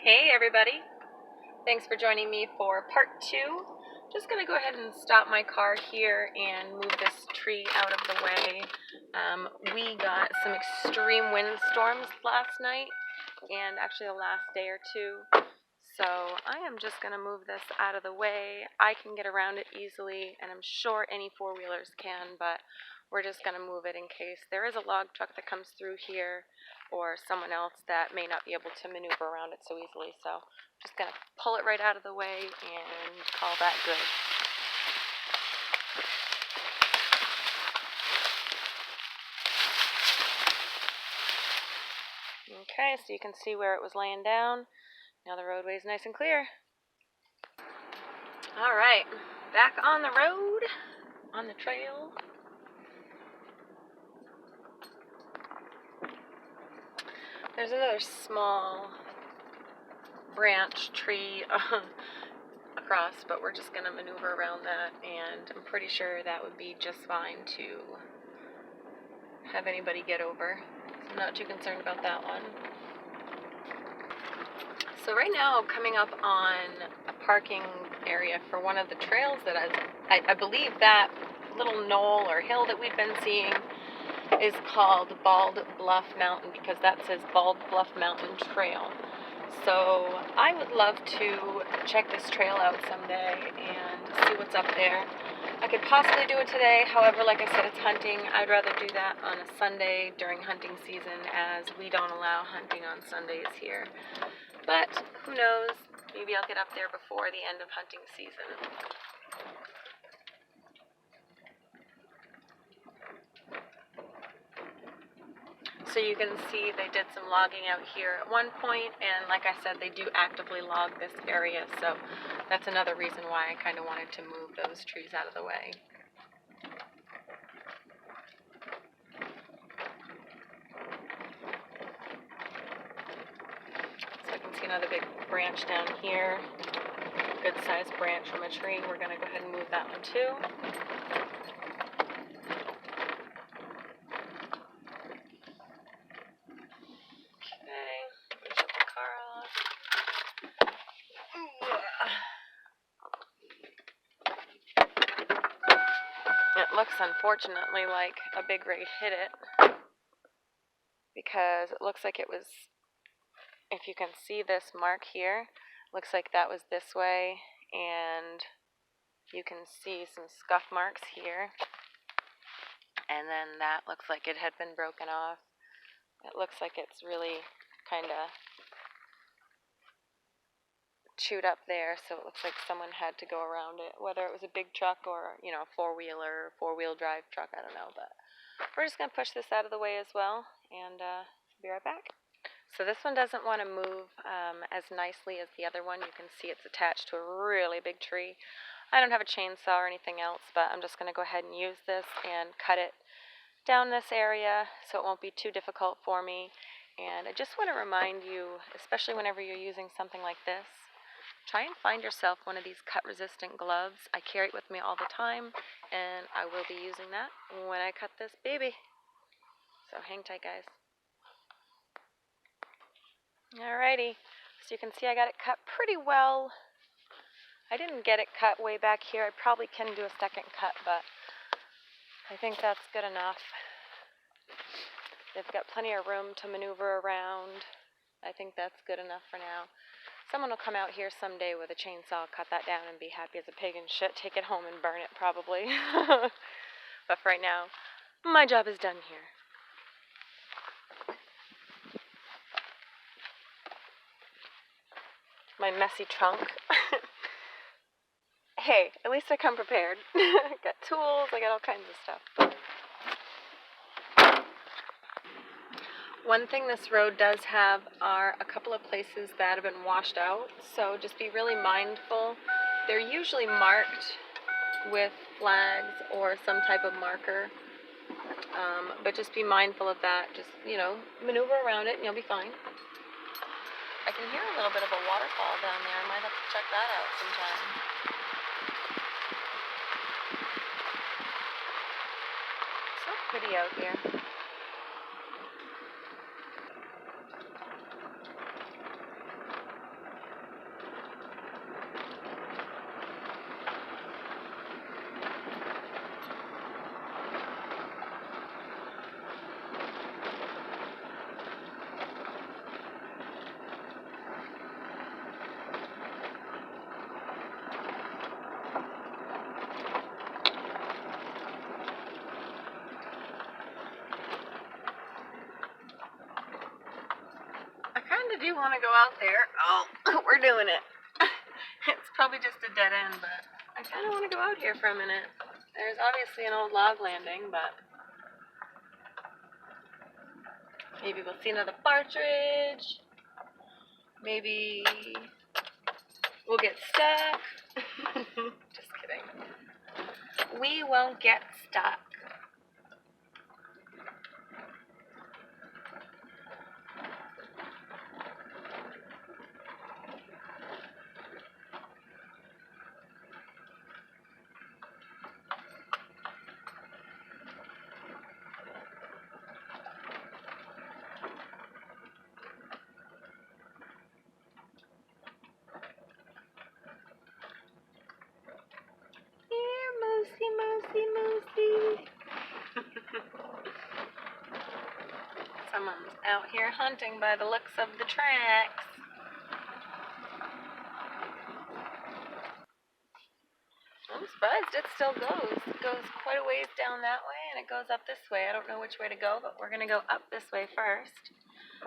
Hey everybody, thanks for joining me for part 2. Just going to go ahead and stop my car here and move this tree out of the way. We got some extreme windstorms last night and actually the last day or two. So I am just going to move this out of the way. I can get around it easily, and I'm sure any four-wheelers can, but we're just going to move it in case there is a log truck that comes through here or someone else that may not be able to maneuver around it so easily. So I'm just going to pull it right out of the way and call that good. Okay, so you can see where it was laying down. Now the roadway is nice and clear. All right, back on the road, on the trail. There's another small branch tree across, but we're just going to maneuver around that, and I'm pretty sure that would be just fine to have anybody get over. So I'm not too concerned about that one. So right now I'm coming up on a parking area for one of the trails that I believe that little knoll or hill that we've been seeing is called Bald Bluff Mountain, because that says Bald Bluff Mountain Trail. So I would love to check this trail out someday and see what's up there. I could possibly do it today, however, like I said, it's hunting. I'd rather do that on a Sunday during hunting season, as we don't allow hunting on Sundays here. But who knows, maybe I'll get up there before the end of hunting season. So you can see they did some logging out here at one point, and like I said, they do actively log this area, so that's another reason why I kind of wanted to move those trees out of the way. So I can see another big branch down here, good sized branch from a tree. We're going to go ahead and move that one too. It looks, unfortunately, like a big ray hit it, because it looks like it was, if you can see this mark here, looks like that was this way, and you can see some scuff marks here, and then that looks like it had been broken off. It looks like it's really kind of chewed up there, so it looks like someone had to go around it, whether it was a big truck or, you know, a four-wheeler, four-wheel drive truck, I don't know, but we're just going to push this out of the way as well, and be right back. So this one doesn't want to move as nicely as the other one. You can see it's attached to a really big tree. I don't have a chainsaw or anything else, but I'm just going to go ahead and use this and cut it down this area so it won't be too difficult for me. And I just want to remind you, especially whenever you're using something like this, try and find yourself one of these cut-resistant gloves. I carry it with me all the time, and I will be using that when I cut this baby. So hang tight, guys. Alrighty, so you can see I got it cut pretty well. I didn't get it cut way back here. I probably can do a second cut, but I think that's good enough. They've got plenty of room to maneuver around. I think that's good enough for now. Someone will come out here someday with a chainsaw, cut that down, and be happy as a pig and shit. Take it home and burn it, probably. But for right now, my job is done here. My messy trunk. Hey, at least I come prepared. Got tools, I got all kinds of stuff. One thing this road does have are a couple of places that have been washed out, so just be really mindful. They're usually marked with flags or some type of marker, but just be mindful of that. Just, you know, maneuver around it and you'll be fine. I can hear a little bit of a waterfall down there. I might have to check that out sometime. So pretty out here. do want to go out there. Oh, we're doing it. It's probably just a dead end, but I kind of want to go out here for a minute. There's obviously an old log landing, but maybe we'll see another partridge. Maybe we'll get stuck. Just kidding. We won't get stuck. Moosey. Someone's out here hunting by the looks of the tracks. I'm surprised it still goes. It goes quite a ways down that way and it goes up this way. I don't know which way to go, but we're going to go up this way first.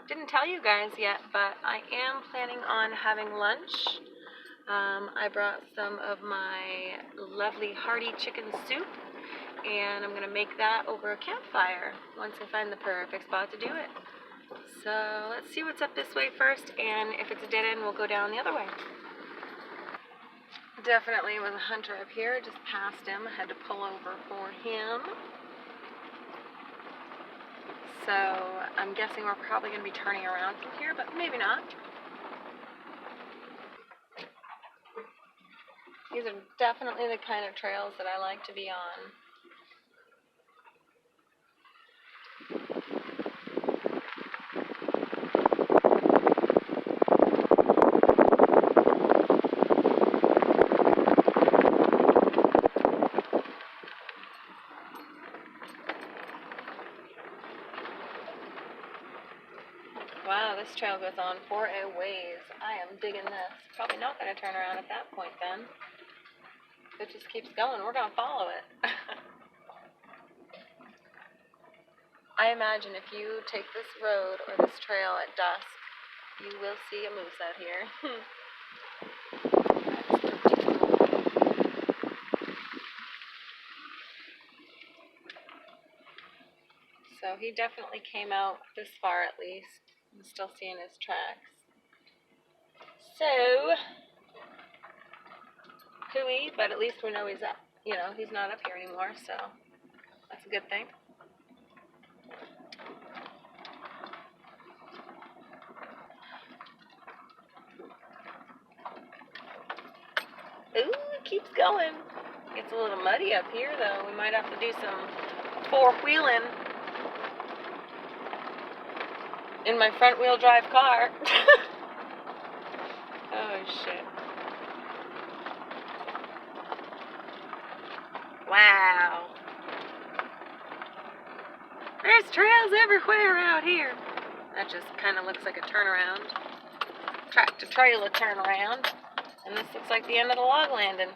Didn't tell you guys yet, but I am planning on having lunch. I brought some of my lovely hearty chicken soup, and I'm going to make that over a campfire once I find the perfect spot to do it. So let's see what's up this way first, and if it's a dead end, we'll go down the other way. Definitely was a hunter up here, just passed him, I had to pull over for him. So I'm guessing we're probably going to be turning around from here, but maybe not. These are definitely the kind of trails that I like to be on. Wow, this trail goes on for a ways. I am digging this. Probably not going to turn around at that point then. It just keeps going. We're going to follow it. I imagine if you take this road or this trail at dusk, you will see a moose out here. So he definitely came out this far at least. I'm still seeing his tracks. So, hooey, but at least we know he's up. You know, he's not up here anymore, so that's a good thing. Ooh, it keeps going. Gets a little muddy up here, though. We might have to do some four-wheeling in my front-wheel drive car. Oh, shit. Wow. There's trails everywhere out here. That just kind of looks like a turnaround. Tractor-trailer turnaround. And this looks like the end of the log landing.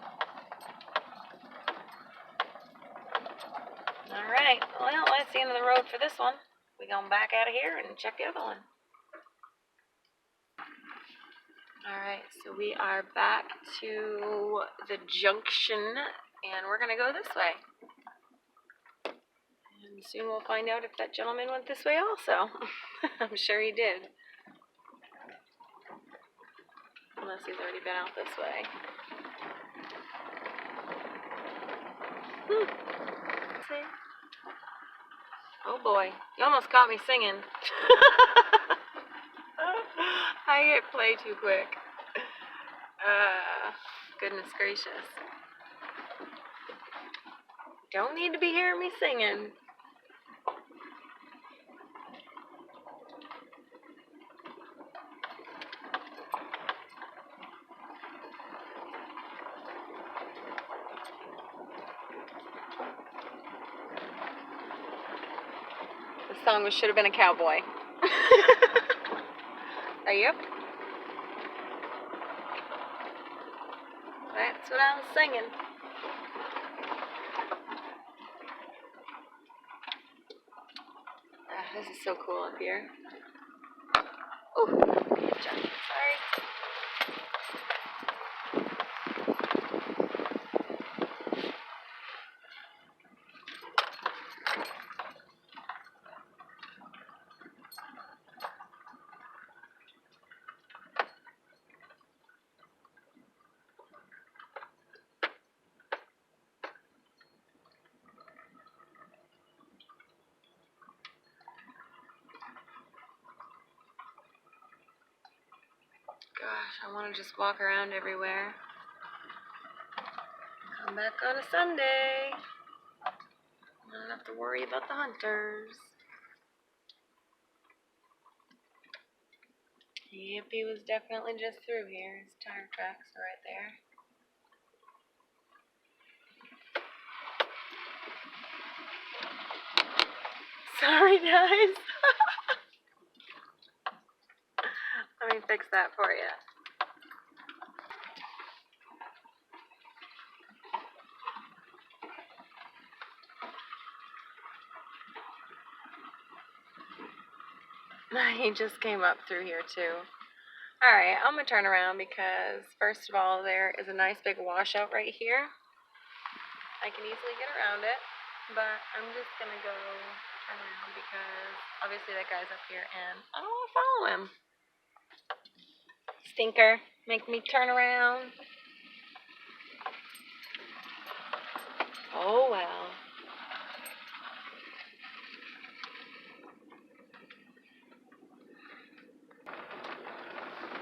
Alright, well, that's the end of the road for this one. We're going back out of here and check the other one. Alright, so we are back to the junction, and we're going to go this way. And soon we'll find out if that gentleman went this way also. I'm sure he did. Unless he's already been out this way. See? Oh boy, you almost caught me singing. I hit play too quick. Goodness gracious. Don't need to be hearing me singing. The song should have been a cowboy. Yep. That's what I was singing. This is so cool up here. Oh, good job. Sorry. Gosh, I want to just walk around everywhere. Come back on a Sunday. I don't have to worry about the hunters. Yep, he was definitely just through here. His tire tracks are right there. Sorry, guys. Let me fix that for you. He just came up through here too. Alright, I'm gonna turn around because first of all there is a nice big washout right here. I can easily get around it, but I'm just gonna go turn around because obviously that guy's up here and I don't want to follow him. Stinker, make me turn around. Oh well.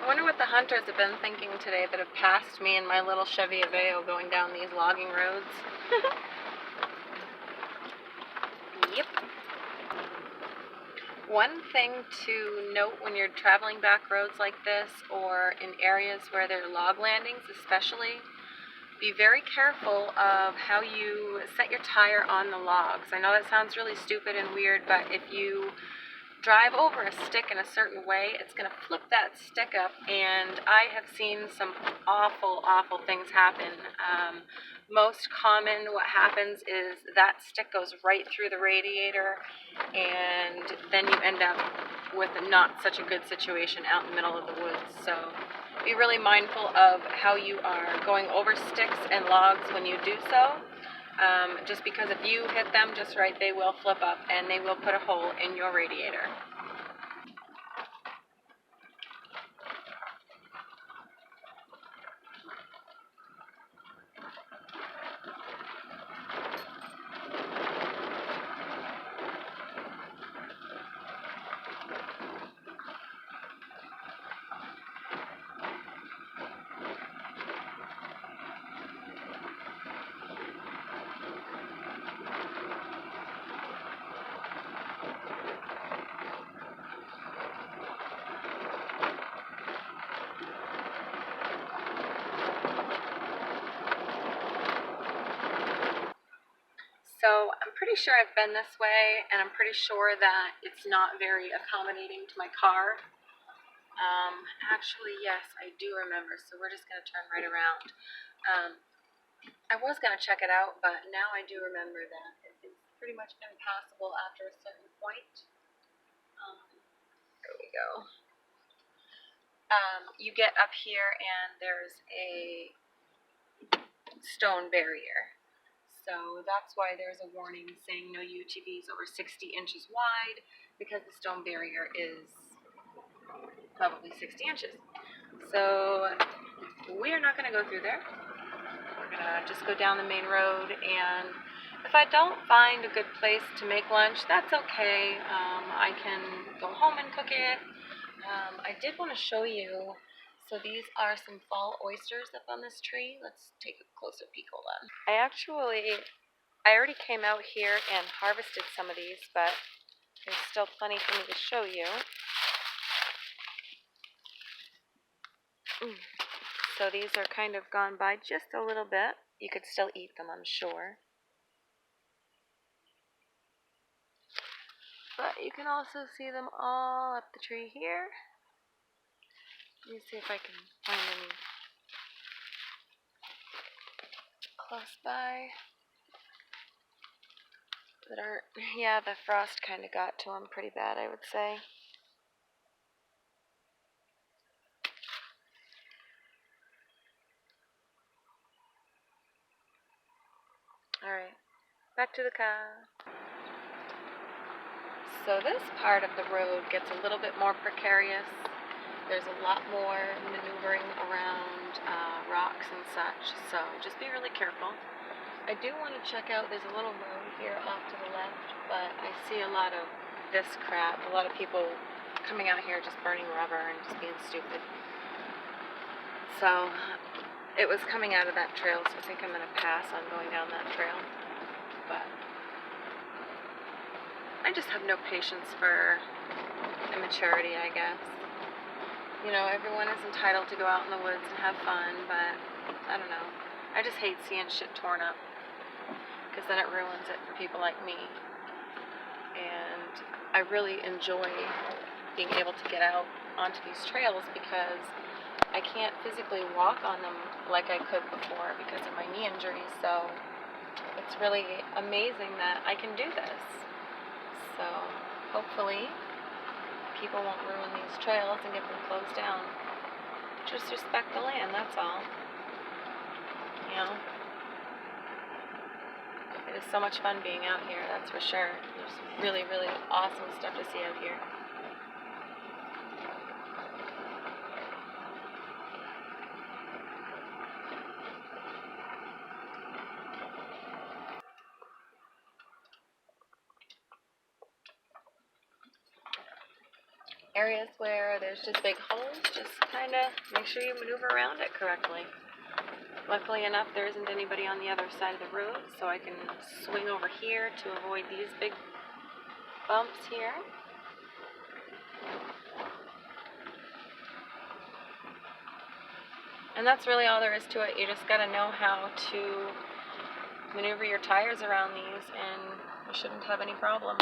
I wonder what the hunters have been thinking today that have passed me in my little Chevy Aveo going down these logging roads. Yep. One thing to note when you're traveling back roads like this or in areas where there are log landings especially, be very careful of how you set your tire on the logs. I know that sounds really stupid and weird, but if you drive over a stick in a certain way, it's going to flip that stick up, and I have seen some awful, awful things happen. Most common, what happens is that stick goes right through the radiator, and then you end up with not such a good situation out in the middle of the woods. So be really mindful of how you are going over sticks and logs when you do so. Just because if you hit them just right, they will flip up and they will put a hole in your radiator. So I'm pretty sure I've been this way, and I'm pretty sure that it's not very accommodating to my car. Actually, yes, I do remember, so we're just going to turn right around. I was going to check it out, but now I do remember that it's pretty much impassable after a certain point. There we go. You get up here and there's a stone barrier. So that's why there's a warning saying no UTVs over 60 inches wide, because the stone barrier is probably 60 inches. So we're not going to go through there. We're going to just go down the main road, and if I don't find a good place to make lunch, that's okay. I can go home and cook it. I did want to show you, so these are some fall oysters up on this tree. Let's take a closer peek, hold on. I already came out here and harvested some of these, but there's still plenty for me to show you. So these are kind of gone by just a little bit. You could still eat them, I'm sure. But you can also see them all up the tree here. Let me see if I can find any close by that aren't, yeah, the frost kind of got to them pretty bad, I would say. Back to the car. So this part of the road gets a little bit more precarious. There's a lot more maneuvering around rocks and such, so just be really careful. I do want to check out, there's a little road here off to the left, but I see a lot of this crap, a lot of people coming out here just burning rubber and just being stupid. So it was coming out of that trail, so I think I'm going to pass on going down that trail. But I just have no patience for immaturity, I guess. You know, everyone is entitled to go out in the woods and have fun, but I don't know. I just hate seeing shit torn up, because then it ruins it for people like me. And I really enjoy being able to get out onto these trails because I can't physically walk on them like I could before because of my knee injury. So it's really amazing that I can do this. So hopefully people won't ruin these trails and get them closed down. Just respect the land, that's all. You know? It is so much fun being out here, that's for sure. There's really, really awesome stuff to see out here. Areas where there's just big holes, just kind of make sure you maneuver around it correctly. Luckily enough, there isn't anybody on the other side of the road, so I can swing over here to avoid these big bumps here. And that's really all there is to it. You just gotta know how to maneuver your tires around these, and you shouldn't have any problem.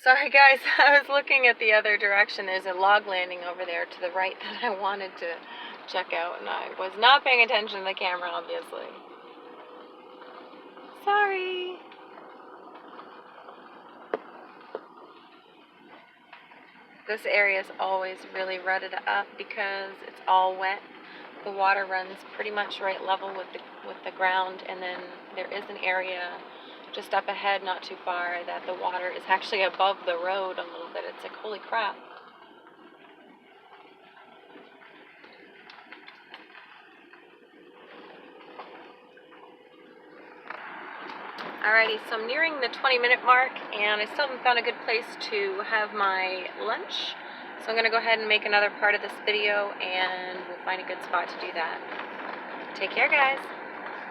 Sorry guys, I was looking at the other direction. There's a log landing over there to the right that I wanted to check out, and I was not paying attention to the camera, obviously. Sorry. This area is always really rutted up because it's all wet. The water runs pretty much right level with the ground, and then there is an area just up ahead, not too far, that the water is actually above the road a little bit. It's like, holy crap. Alrighty, so I'm nearing the 20-minute mark, and I still haven't found a good place to have my lunch. So I'm going to go ahead and make another part of this video, and we'll find a good spot to do that. Take care, guys.